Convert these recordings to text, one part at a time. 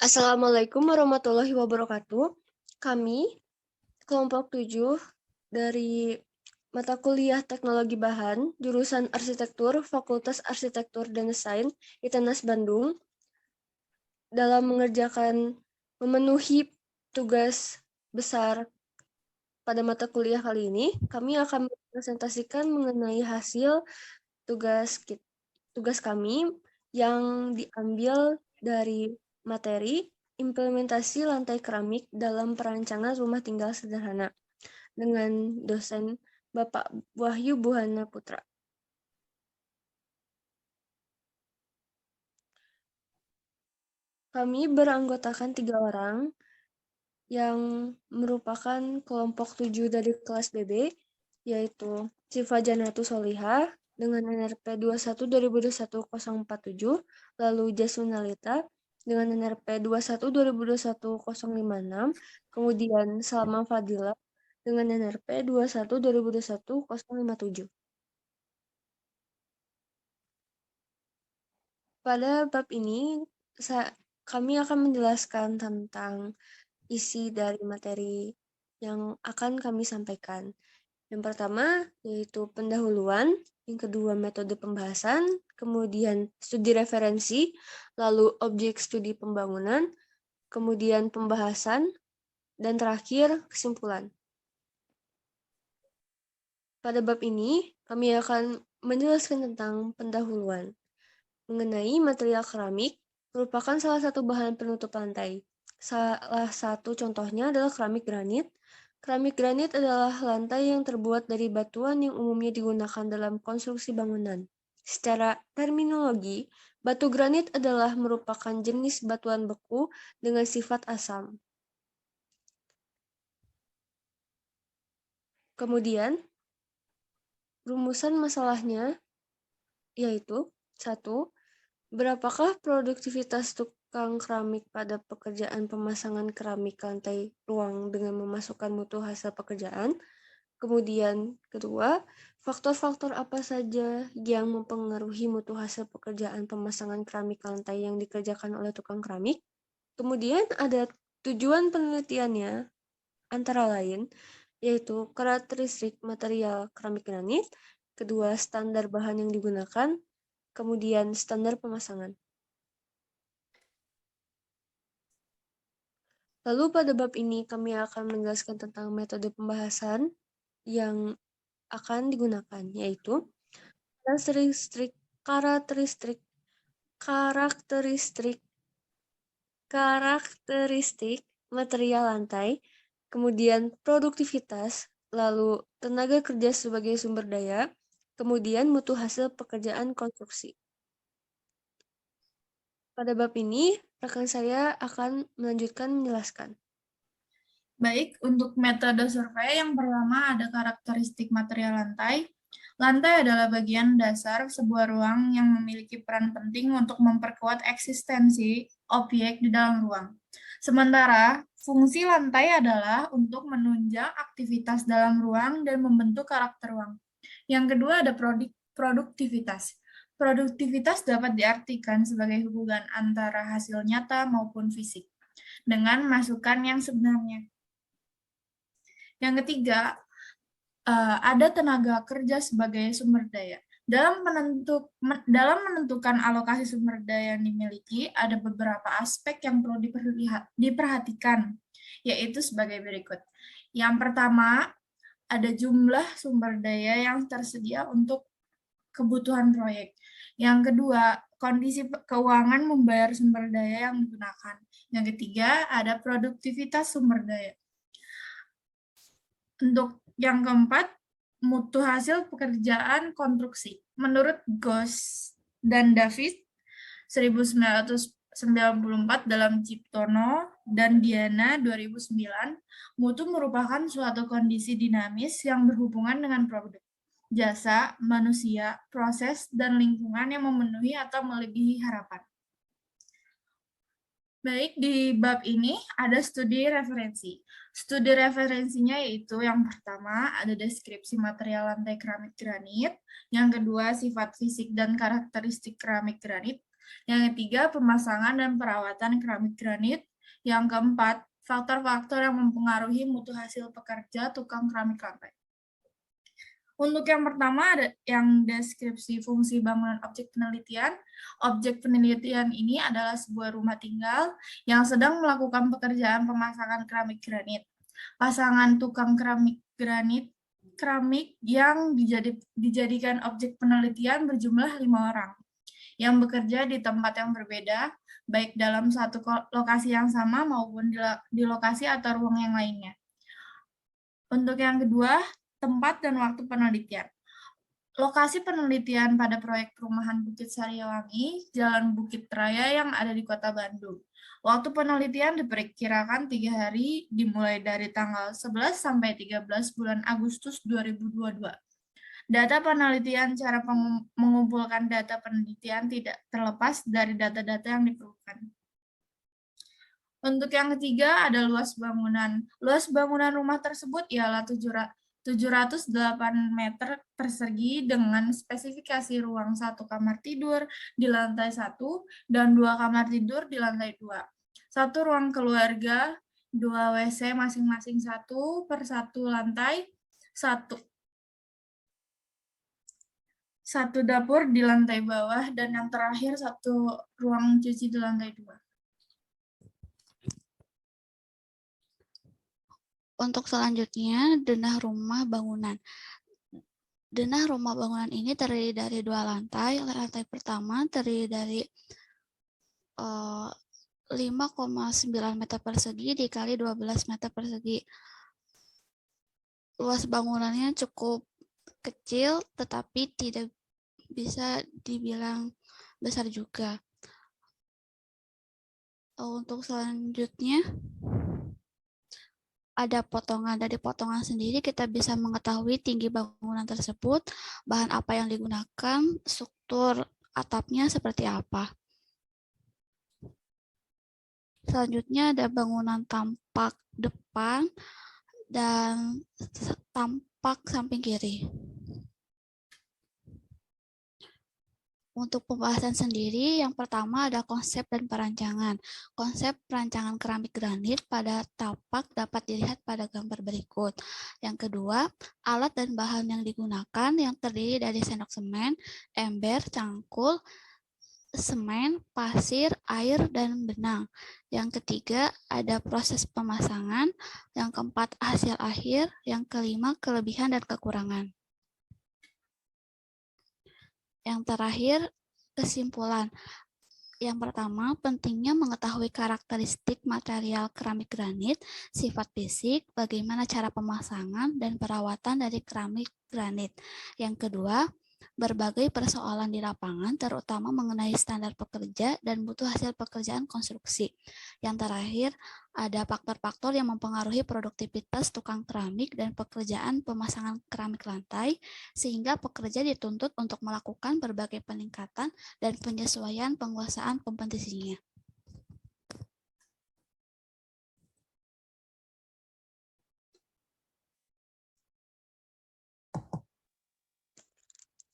Assalamualaikum warahmatullahi wabarakatuh. Kami, kelompok 7 dari mata kuliah Teknologi Bahan, jurusan Arsitektur, Fakultas Arsitektur dan Desain, ITENAS Bandung, dalam memenuhi tugas besar pada mata kuliah kali ini, kami akan mempresentasikan mengenai hasil tugas kami yang diambil dari materi implementasi lantai keramik dalam perancangan rumah tinggal sederhana dengan dosen Bapak Wahyu Buhana Putra. Kami beranggotakan 3 orang yang merupakan kelompok 7 dari kelas BB, yaitu Siva Janatu Solihah dengan NRP 21-2021-047, lalu Jasunalita dengan NRP 21-2021-056, kemudian Salma Fadila dengan NRP 21-2021-057. Pada bab ini, kami akan menjelaskan tentang isi dari materi yang akan kami sampaikan. Yang pertama, yaitu pendahuluan. Yang kedua, metode pembahasan. Kemudian, studi referensi. Lalu, objek studi pembangunan. Kemudian, pembahasan. Dan terakhir, kesimpulan. Pada bab ini, kami akan menjelaskan tentang pendahuluan. Mengenai material keramik, merupakan salah satu bahan penutup lantai. Salah satu contohnya adalah keramik granit. Keramik granit adalah lantai yang terbuat dari batuan yang umumnya digunakan dalam konstruksi bangunan. Secara terminologi, batu granit adalah merupakan jenis batuan beku dengan sifat asam. Kemudian, rumusan masalahnya yaitu 1. Berapakah produktivitas tukang keramik pada pekerjaan pemasangan keramik lantai ruang dengan memasukkan mutu hasil pekerjaan? Kemudian kedua, faktor-faktor apa saja yang mempengaruhi mutu hasil pekerjaan pemasangan keramik lantai yang dikerjakan oleh tukang keramik? Kemudian ada tujuan penelitiannya, antara lain, yaitu karakteristik material keramik granit, kedua, standar bahan yang digunakan, kemudian standar pemasangan. Lalu pada bab ini kami akan menjelaskan tentang metode pembahasan yang akan digunakan, yaitu karakteristik material lantai, kemudian produktivitas, lalu tenaga kerja sebagai sumber daya, kemudian mutu hasil pekerjaan konstruksi. Pada bab ini, rekan saya akan melanjutkan menjelaskan. Baik, untuk metode survei yang pertama ada karakteristik material lantai. Lantai adalah bagian dasar sebuah ruang yang memiliki peran penting untuk memperkuat eksistensi objek di dalam ruang. Sementara, fungsi lantai adalah untuk menunjang aktivitas dalam ruang dan membentuk karakter ruang. Yang kedua ada produktivitas. Produktivitas dapat diartikan sebagai hubungan antara hasil nyata maupun fisik dengan masukan yang sebenarnya. Yang ketiga, ada tenaga kerja sebagai sumber daya. Dalam menentukan alokasi sumber daya yang dimiliki, ada beberapa aspek yang perlu diperhatikan, yaitu sebagai berikut. Yang pertama, ada jumlah sumber daya yang tersedia untuk kebutuhan proyek. Yang kedua, kondisi keuangan membayar sumber daya yang digunakan. Yang ketiga, ada produktivitas sumber daya. Untuk yang keempat, mutu hasil pekerjaan konstruksi. Menurut Ghosh dan David, 1994 dalam Ciptono dan Diana 2009, mutu merupakan suatu kondisi dinamis yang berhubungan dengan produk, jasa, manusia, proses, dan lingkungan yang memenuhi atau melebihi harapan. Baik, di bab ini ada studi referensi. Studi referensinya yaitu yang pertama ada deskripsi material lantai keramik granit, yang kedua sifat fisik dan karakteristik keramik granit, Yang ketiga, pemasangan dan perawatan keramik granit. Yang keempat, faktor-faktor yang mempengaruhi mutu hasil pekerja tukang keramik lantai. Untuk yang pertama ada yang deskripsi fungsi bangunan objek penelitian. Objek penelitian ini adalah sebuah rumah tinggal yang sedang melakukan pekerjaan pemasangan keramik granit. Pasangan tukang keramik yang dijadikan objek penelitian berjumlah 5 orang yang bekerja di tempat yang berbeda, baik dalam satu lokasi yang sama maupun di lokasi atau ruang yang lainnya. Untuk yang kedua, tempat dan waktu penelitian. Lokasi penelitian pada proyek perumahan Bukit Sariawangi, Jalan Bukit Raya yang ada di Kota Bandung. Waktu penelitian diperkirakan 3 hari dimulai dari tanggal 11 sampai 13 bulan Agustus 2022. Data penelitian, cara mengumpulkan data penelitian tidak terlepas dari data-data yang diperlukan. Untuk yang ketiga ada luas bangunan. Luas bangunan rumah tersebut ialah 708 meter persegi dengan spesifikasi ruang 1 kamar tidur di lantai 1 dan 2 kamar tidur di lantai 2. 1 ruang keluarga, 2 WC masing-masing 1 per 1 lantai, 1 dapur di lantai bawah, dan yang terakhir 1 ruang cuci di lantai 2. Untuk selanjutnya, denah rumah bangunan. Denah rumah bangunan ini terdiri dari 2 lantai. Lantai pertama terdiri dari 5,9 meter persegi dikali 12 meter persegi. Luas bangunannya cukup kecil, tetapi tidak bisa dibilang besar juga. Untuk selanjutnya, ada potongan. Dari potongan sendiri kita bisa mengetahui tinggi bangunan tersebut, bahan apa yang digunakan, struktur atapnya seperti apa. Selanjutnya ada bangunan tampak depan dan tampak samping kiri. Untuk pembahasan sendiri, yang pertama ada konsep dan perancangan. Konsep perancangan keramik granit pada tapak dapat dilihat pada gambar berikut. Yang kedua, alat dan bahan yang digunakan yang terdiri dari sendok semen, ember, cangkul, semen, pasir, air, dan benang. Yang ketiga, ada proses pemasangan. Yang keempat, hasil akhir. Yang kelima, kelebihan dan kekurangan. Yang terakhir, kesimpulan. Yang pertama, pentingnya mengetahui karakteristik material keramik granit, sifat fisik, bagaimana cara pemasangan dan perawatan dari keramik granit. Yang kedua, berbagai persoalan di lapangan, terutama mengenai standar pekerja dan butuh hasil pekerjaan konstruksi. Yang terakhir, ada faktor-faktor yang mempengaruhi produktivitas tukang keramik dan pekerjaan pemasangan keramik lantai, sehingga pekerja dituntut untuk melakukan berbagai peningkatan dan penyesuaian penguasaan kompetisinya.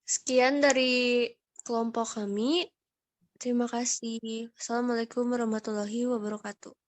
Sekian dari kelompok kami. Terima kasih. Assalamualaikum warahmatullahi wabarakatuh.